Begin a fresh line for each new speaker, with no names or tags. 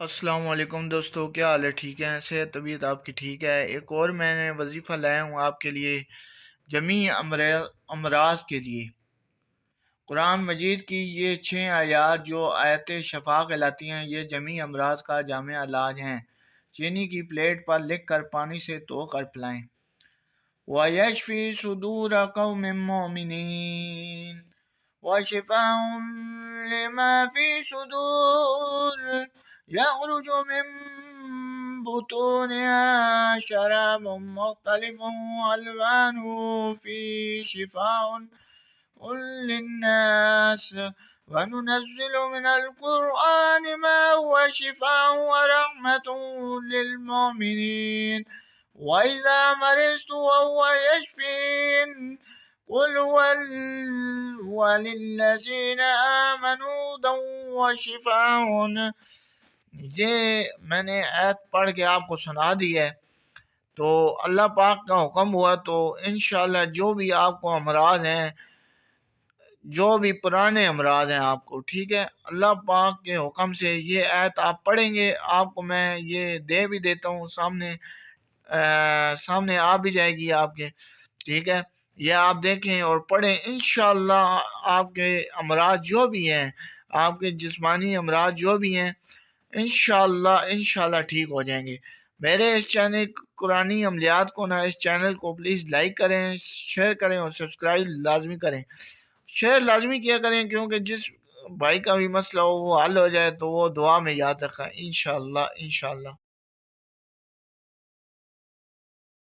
السلام علیکم دوستو، کیا حال ہے؟ ٹھیک ہے؟ صحت طبیعت آپ کی ٹھیک ہے؟ ایک اور میں نے وظیفہ لایا ہوں آپ کے لیے، جمیع امراض کے لیے۔ قرآن مجید کی یہ 6 آیات جو آیت شفا کہلاتی ہیں، یہ جمیع امراض کا جامع علاج ہیں۔ چینی کی پلیٹ پر لکھ کر پانی سے دھو کر پلائیں۔ وَيَشْفِي صُدُورَ قَوْمٍ مُّؤْمِنِينَ وَشِفَاءٌ لِّمَا فِي صُدُورِ يَخْرُجُ مِن بُطُونِهَا شَرَابٌ مُّخْتَلِفٌ أَلْوَانُهُ فِيهِ شِفَاءٌ لِّلنَّاسِ وَنُنَزِّلُ مِنَ الْقُرْآنِ مَا هُوَ شِفَاءٌ وَرَحْمَةٌ لِّلْمُؤْمِنِينَ وَإِذَا مَرِضْتُ وَهُوَ يَشْفِينِ قُلْ هُوَ لِلَّذِينَ آمَنُوا هُدًى وَشِفَاءٌ۔ یہ میں نے آیت پڑھ کے آپ کو سنا دی ہے، تو اللہ پاک کا حکم ہوا تو انشاءاللہ جو بھی آپ کو امراض ہیں، جو بھی پرانے امراض ہیں آپ کو، ٹھیک ہے، اللہ پاک کے حکم سے یہ آیت آپ پڑھیں گے، آپ کو میں یہ دے بھی دیتا ہوں، سامنے آ بھی جائے گی آپ کے، ٹھیک ہے، یہ آپ دیکھیں اور پڑھیں، انشاءاللہ آپ کے امراض جو بھی ہیں، آپ کے جسمانی امراض جو بھی ہیں، انشاءاللہ ٹھیک ہو جائیں گے۔ میرے اس چینل قرآنی عملیات کو اس چینل کو پلیز لائک کریں، شیئر کریں اور سبسکرائب لازمی کریں۔ شیئر لازمی کیا کریں، کیونکہ جس بھائی کا بھی مسئلہ ہو وہ حل ہو جائے، تو وہ دعا میں یاد رکھا، انشاءاللہ۔